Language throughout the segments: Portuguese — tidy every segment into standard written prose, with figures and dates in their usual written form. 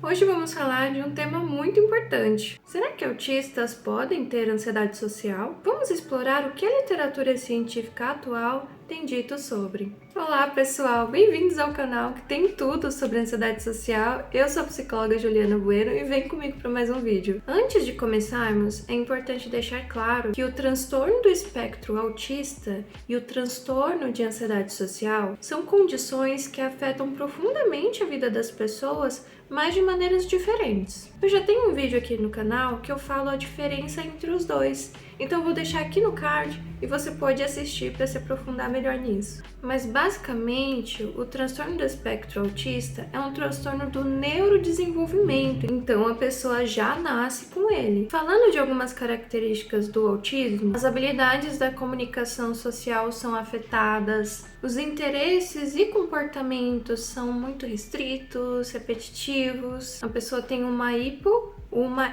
Hoje vamos falar de um tema muito importante. Será que autistas podem ter ansiedade social? Vamos explorar o que a literatura científica atual tem dito sobre. Olá pessoal, bem-vindos ao canal que tem tudo sobre ansiedade social. Eu sou a psicóloga Juliana Bueno e vem comigo para mais um vídeo. Antes de começarmos, é importante deixar claro que o transtorno do espectro autista e o transtorno de ansiedade social são condições que afetam profundamente a vida das pessoas, mas de maneiras diferentes. Eu já tenho um vídeo aqui no canal que eu falo a diferença entre os dois, então eu vou deixar aqui no card e você pode assistir para se aprofundar melhor nisso. Mas basicamente, o transtorno do espectro autista é um transtorno do neurodesenvolvimento, então a pessoa já nasce com ele. Falando de algumas características do autismo, as habilidades da comunicação social são afetadas, os interesses e comportamentos são muito restritos, repetitivos, a pessoa tem uma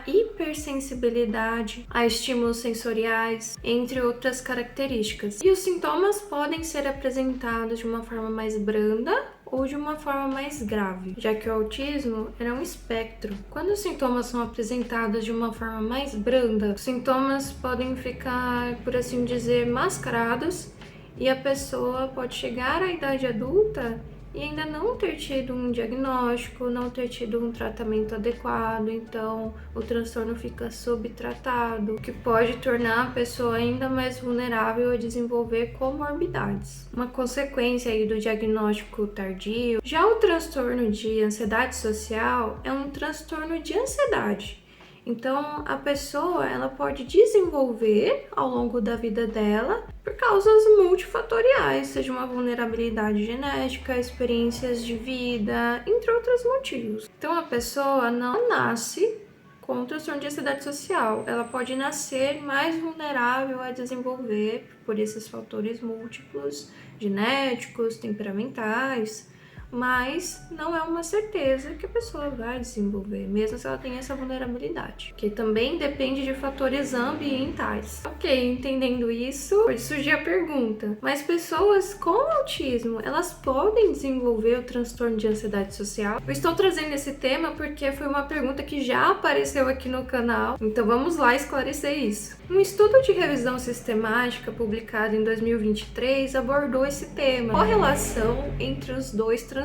hipersensibilidade a estímulos sensoriais, entre outras características. E os sintomas podem ser apresentados de uma forma mais branda ou de uma forma mais grave, já que o autismo é um espectro. Quando os sintomas são apresentados de uma forma mais branda, os sintomas podem ficar, por assim dizer, mascarados e a pessoa pode chegar à idade adulta e ainda não ter tido um diagnóstico, não ter tido um tratamento adequado, então o transtorno fica subtratado, o que pode tornar a pessoa ainda mais vulnerável a desenvolver comorbidades. Uma consequência aí do diagnóstico tardio. Já o transtorno de ansiedade social é um transtorno de ansiedade. Então, a pessoa ela pode desenvolver ao longo da vida dela por causas multifatoriais, seja uma vulnerabilidade genética, experiências de vida, entre outros motivos. Então, a pessoa não nasce com transtorno de ansiedade social. Ela pode nascer mais vulnerável a desenvolver por esses fatores múltiplos, genéticos, temperamentais, mas não é uma certeza que a pessoa vai desenvolver, mesmo se ela tem essa vulnerabilidade, que também depende de fatores ambientais. Ok, entendendo isso, pode surgir a pergunta, mas pessoas com autismo, elas podem desenvolver o transtorno de ansiedade social? Eu estou trazendo esse tema porque foi uma pergunta que já apareceu aqui no canal, então vamos lá esclarecer isso. Um estudo de revisão sistemática publicado em 2023 abordou esse tema, a correlação entre os dois transtornos.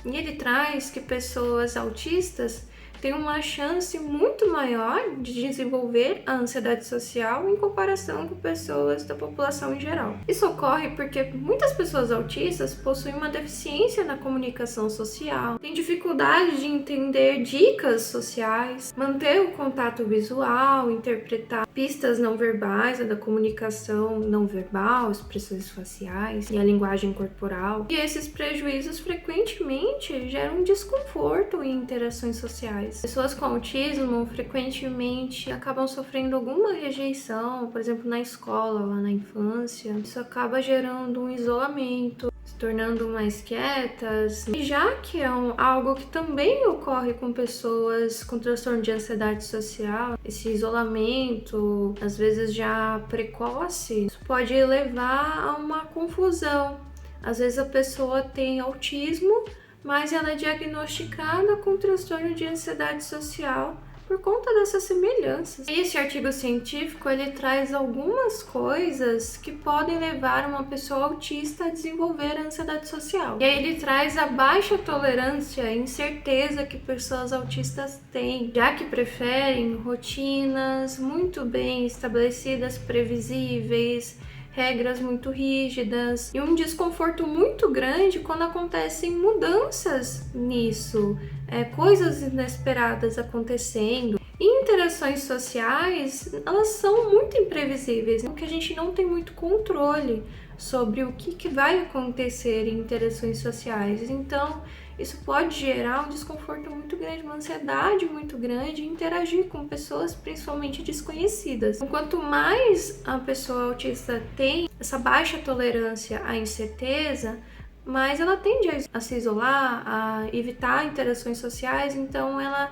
E ele traz que pessoas autistas têm uma chance muito maior de desenvolver a ansiedade social em comparação com pessoas da população em geral. Isso ocorre porque muitas pessoas autistas possuem uma deficiência na comunicação social, têm dificuldade de entender dicas sociais, manter o contato visual, interpretar pistas não verbais, da comunicação não verbal, expressões faciais e a linguagem corporal. E esses prejuízos frequentemente geram desconforto em interações sociais. Pessoas com autismo frequentemente acabam sofrendo alguma rejeição, por exemplo, na escola, lá na infância. Isso acaba gerando um isolamento, se tornando mais quietas. E já que é algo que também ocorre com pessoas com transtorno de ansiedade social, esse isolamento, às vezes já precoce, isso pode levar a uma confusão. Às vezes a pessoa tem autismo, mas ela é diagnosticada com transtorno de ansiedade social por conta dessas semelhanças. Esse artigo científico, ele traz algumas coisas que podem levar uma pessoa autista a desenvolver a ansiedade social. E aí ele traz a baixa tolerância e incerteza que pessoas autistas têm, já que preferem rotinas muito bem estabelecidas, previsíveis, regras muito rígidas e um desconforto muito grande quando acontecem mudanças nisso, coisas inesperadas acontecendo. E interações sociais, elas são muito imprevisíveis, porque a gente não tem muito controle sobre o que vai acontecer em interações sociais. Então, isso pode gerar um desconforto muito grande, uma ansiedade muito grande em interagir com pessoas, principalmente desconhecidas. Então, quanto mais a pessoa autista tem essa baixa tolerância à incerteza, mais ela tende a se isolar, a evitar interações sociais, então ela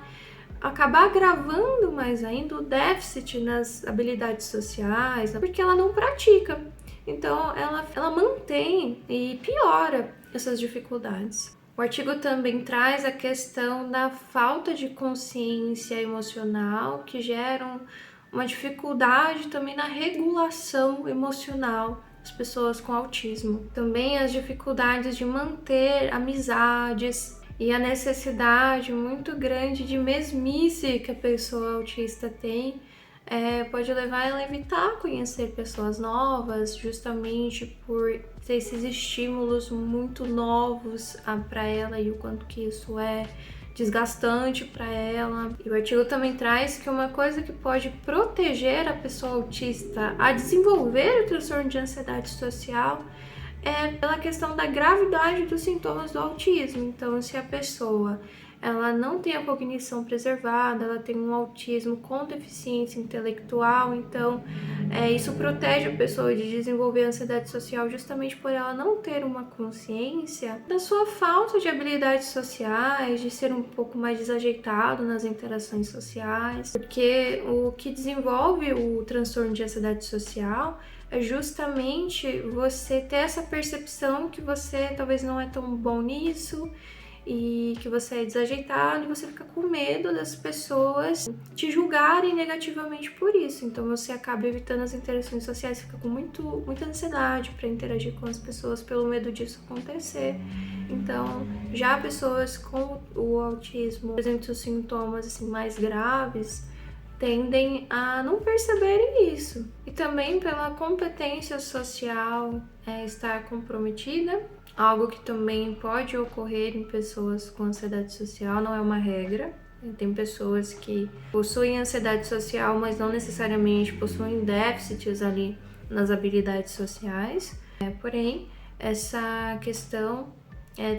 acaba agravando mais ainda o déficit nas habilidades sociais, porque ela não pratica. Então, ela mantém e piora essas dificuldades. O artigo também traz a questão da falta de consciência emocional, que geram uma dificuldade também na regulação emocional das pessoas com autismo. Também as dificuldades de manter amizades e a necessidade muito grande de mesmice que a pessoa autista tem pode levar ela a evitar conhecer pessoas novas, justamente por ter esses estímulos muito novos para ela e o quanto que isso é desgastante para ela. E o artigo também traz que uma coisa que pode proteger a pessoa autista a desenvolver o transtorno de ansiedade social é pela questão da gravidade dos sintomas do autismo. Então, se a pessoa ela não tem a cognição preservada, ela tem um autismo com deficiência intelectual, então isso protege a pessoa de desenvolver ansiedade social justamente por ela não ter uma consciência da sua falta de habilidades sociais, de ser um pouco mais desajeitado nas interações sociais, porque o que desenvolve o transtorno de ansiedade social é justamente você ter essa percepção que você talvez não é tão bom nisso e que você é desajeitado e você fica com medo das pessoas te julgarem negativamente por isso. Então você acaba evitando as interações sociais, fica com muita ansiedade para interagir com as pessoas pelo medo disso acontecer. Então, já pessoas com o autismo apresentam sintomas assim mais graves, tendem a não perceberem isso. E também pela competência social estar comprometida, algo que também pode ocorrer em pessoas com ansiedade social, não é uma regra. Tem pessoas que possuem ansiedade social, mas não necessariamente possuem déficits ali nas habilidades sociais. Porém, essa questão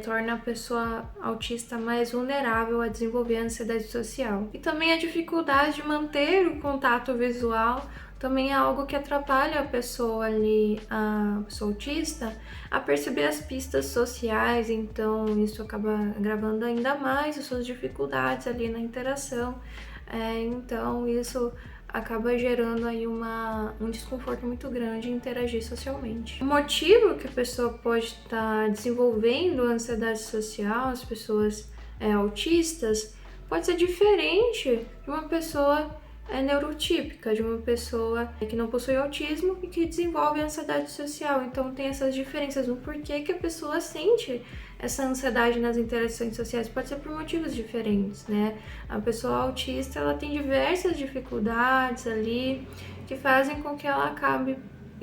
torna a pessoa autista mais vulnerável a desenvolver a ansiedade social. E também a dificuldade de manter o contato visual também é algo que atrapalha a pessoa ali, a pessoa autista, a perceber as pistas sociais, então isso acaba agravando ainda mais as suas dificuldades ali na interação. Então isso acaba gerando aí um desconforto muito grande em interagir socialmente. O motivo que a pessoa pode estar desenvolvendo ansiedade social, as pessoas autistas, pode ser diferente de uma pessoa neurotípica, de uma pessoa que não possui autismo e que desenvolve ansiedade social. Então tem essas diferenças no porquê que a pessoa sente essa ansiedade nas interações sociais. Pode ser por motivos diferentes, né? A pessoa autista, ela tem diversas dificuldades ali que fazem com que ela acabe,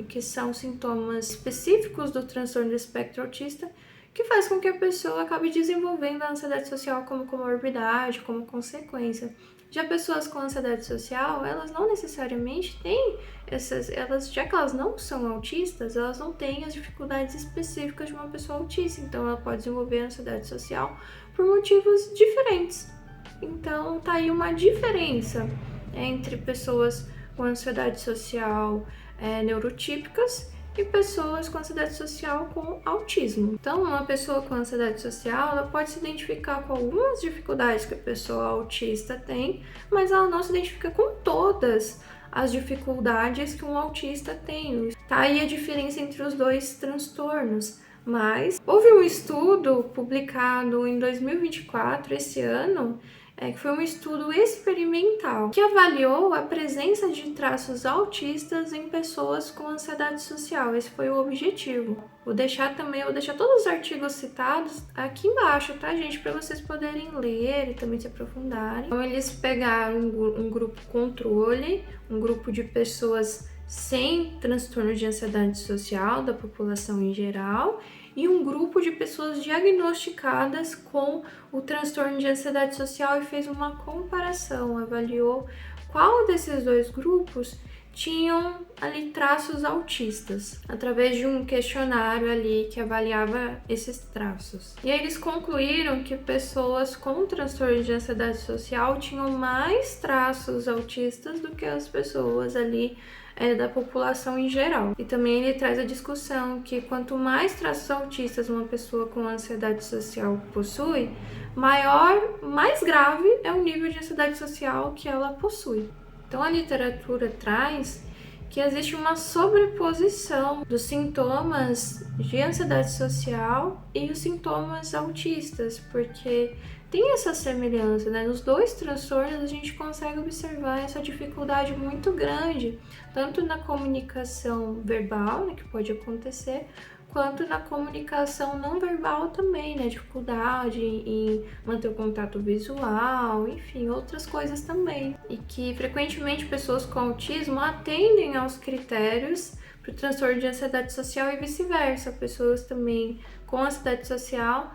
que são sintomas específicos do transtorno do espectro autista, que faz com que a pessoa acabe desenvolvendo a ansiedade social como comorbidade, como consequência. Já pessoas com ansiedade social, elas não necessariamente têm já que elas não são autistas, elas não têm as dificuldades específicas de uma pessoa autista, então ela pode desenvolver ansiedade social por motivos diferentes. Então tá aí uma diferença entre pessoas com ansiedade social neurotípicas e pessoas com ansiedade social com autismo. Então, uma pessoa com ansiedade social, ela pode se identificar com algumas dificuldades que a pessoa autista tem, mas ela não se identifica com todas as dificuldades que um autista tem. Tá aí a diferença entre os dois transtornos. Mas houve um estudo publicado em 2024, esse ano, que foi um estudo experimental que avaliou a presença de traços autistas em pessoas com ansiedade social. Esse foi o objetivo. Vou deixar todos os artigos citados aqui embaixo, tá, gente? Para vocês poderem ler e também se aprofundarem. Então, eles pegaram um grupo controle, um grupo de pessoas sem transtorno de ansiedade social, da população em geral, e um grupo de pessoas diagnosticadas com o transtorno de ansiedade social e fez uma comparação, avaliou qual desses dois grupos tinham ali traços autistas, através de um questionário ali que avaliava esses traços. E aí eles concluíram que pessoas com transtorno de ansiedade social tinham mais traços autistas do que as pessoas ali da população em geral. E também ele traz a discussão que quanto mais traços autistas uma pessoa com ansiedade social possui, mais grave é o nível de ansiedade social que ela possui. Então a literatura traz que existe uma sobreposição dos sintomas de ansiedade social e os sintomas autistas, porque tem essa semelhança, né? Nos dois transtornos a gente consegue observar essa dificuldade muito grande, tanto na comunicação verbal, né, que pode acontecer, quanto na comunicação não verbal também, né? Dificuldade em manter o contato visual, enfim, outras coisas também. E que frequentemente pessoas com autismo atendem aos critérios para o transtorno de ansiedade social e vice-versa. Pessoas também com ansiedade social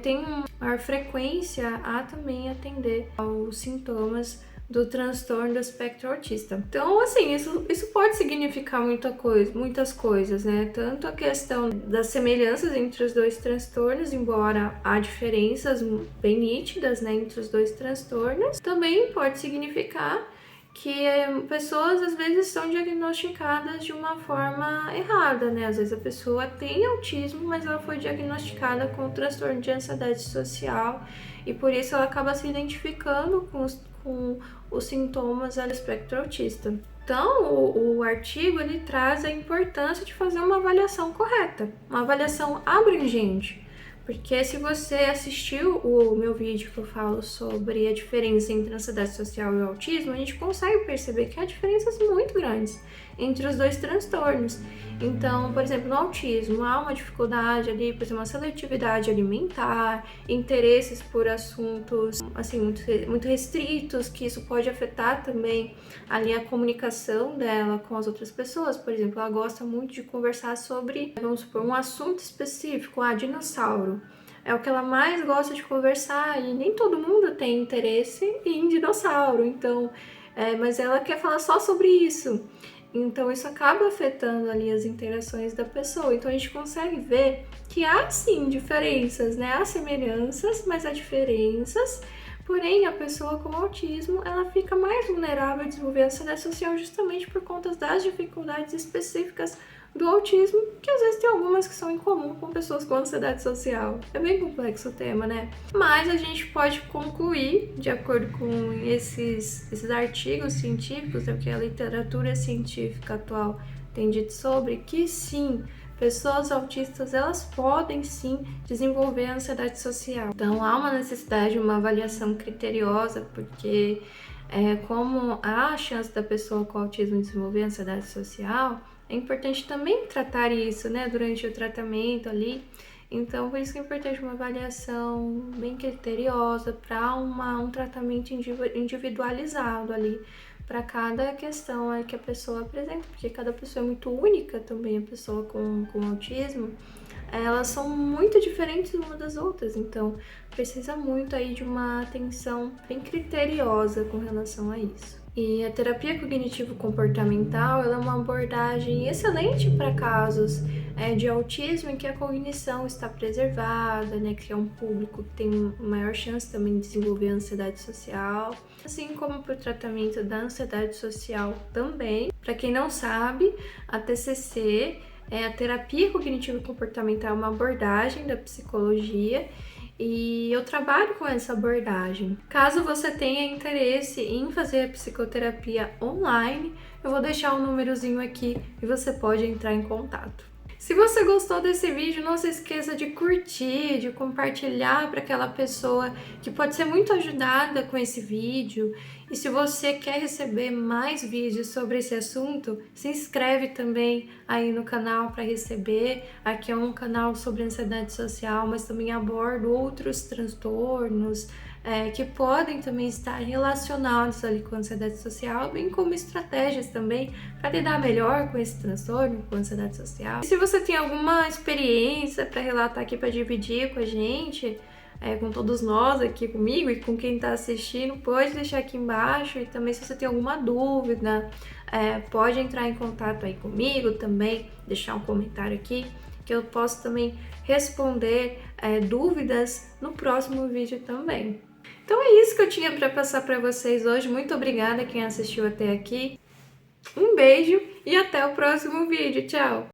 têm uma maior frequência a também atender aos sintomas do transtorno do espectro autista. Então, assim, isso pode significar muitas coisas, né? Tanto a questão das semelhanças entre os dois transtornos, embora há diferenças bem nítidas, né, entre os dois transtornos, também pode significar que pessoas às vezes são diagnosticadas de uma forma errada, né? Às vezes a pessoa tem autismo, mas ela foi diagnosticada com transtorno de ansiedade social e por isso ela acaba se identificando com os sintomas do espectro autista. Então, o artigo ele traz a importância de fazer uma avaliação correta, uma avaliação abrangente. Porque se você assistiu o meu vídeo que eu falo sobre a diferença entre ansiedade social e o autismo, a gente consegue perceber que há diferenças muito grandes entre os dois transtornos. Então, por exemplo, no autismo há uma dificuldade ali, por exemplo, uma seletividade alimentar, interesses por assuntos assim muito restritos, que isso pode afetar também ali a comunicação dela com as outras pessoas. Por exemplo, ela gosta muito de conversar sobre, vamos supor, um assunto específico, dinossauro. É o que ela mais gosta de conversar e nem todo mundo tem interesse em dinossauro, então, mas ela quer falar só sobre isso. Então isso acaba afetando ali as interações da pessoa. Então a gente consegue ver que há sim diferenças, né? Há semelhanças, mas há diferenças. Porém, a pessoa com autismo, ela fica mais vulnerável a desenvolver ansiedade social justamente por conta das dificuldades específicas do autismo, que às vezes tem algumas que são em comum com pessoas com ansiedade social. É bem complexo o tema, né? Mas a gente pode concluir, de acordo com esses artigos científicos, é o que a literatura científica atual tem dito sobre, que sim, pessoas autistas, elas podem sim desenvolver ansiedade social. Então há uma necessidade de uma avaliação criteriosa, porque como há a chance da pessoa com autismo desenvolver ansiedade social, é importante também tratar isso, né, durante o tratamento ali. Então, por isso que é importante uma avaliação bem criteriosa para um tratamento individualizado ali, para cada questão que a pessoa apresenta, porque cada pessoa é muito única também, a pessoa com autismo, elas são muito diferentes umas das outras, então precisa muito aí de uma atenção bem criteriosa com relação a isso. E a terapia cognitivo-comportamental ela é uma abordagem excelente para casos de autismo em que a cognição está preservada, né, que é um público que tem maior chance também de desenvolver ansiedade social, assim como para o tratamento da ansiedade social também. Para quem não sabe, a TCC a terapia cognitivo-comportamental é uma abordagem da psicologia e eu trabalho com essa abordagem. Caso você tenha interesse em fazer a psicoterapia online, eu vou deixar um númerozinho aqui e você pode entrar em contato. Se você gostou desse vídeo, não se esqueça de curtir, de compartilhar para aquela pessoa que pode ser muito ajudada com esse vídeo. E se você quer receber mais vídeos sobre esse assunto, se inscreve também aí no canal para receber. Aqui é um canal sobre ansiedade social, mas também abordo outros transtornos que podem também estar relacionados ali com a ansiedade social, bem como estratégias também para lidar melhor com esse transtorno, com a ansiedade social. E se você tem alguma experiência para relatar aqui, para dividir com a gente, com todos nós aqui comigo e com quem está assistindo, pode deixar aqui embaixo. E também se você tem alguma dúvida, pode entrar em contato aí comigo também, deixar um comentário aqui, que eu posso também responder dúvidas no próximo vídeo também. Então é isso que eu tinha para passar para vocês hoje. Muito obrigada quem assistiu até aqui. Um beijo e até o próximo vídeo. Tchau!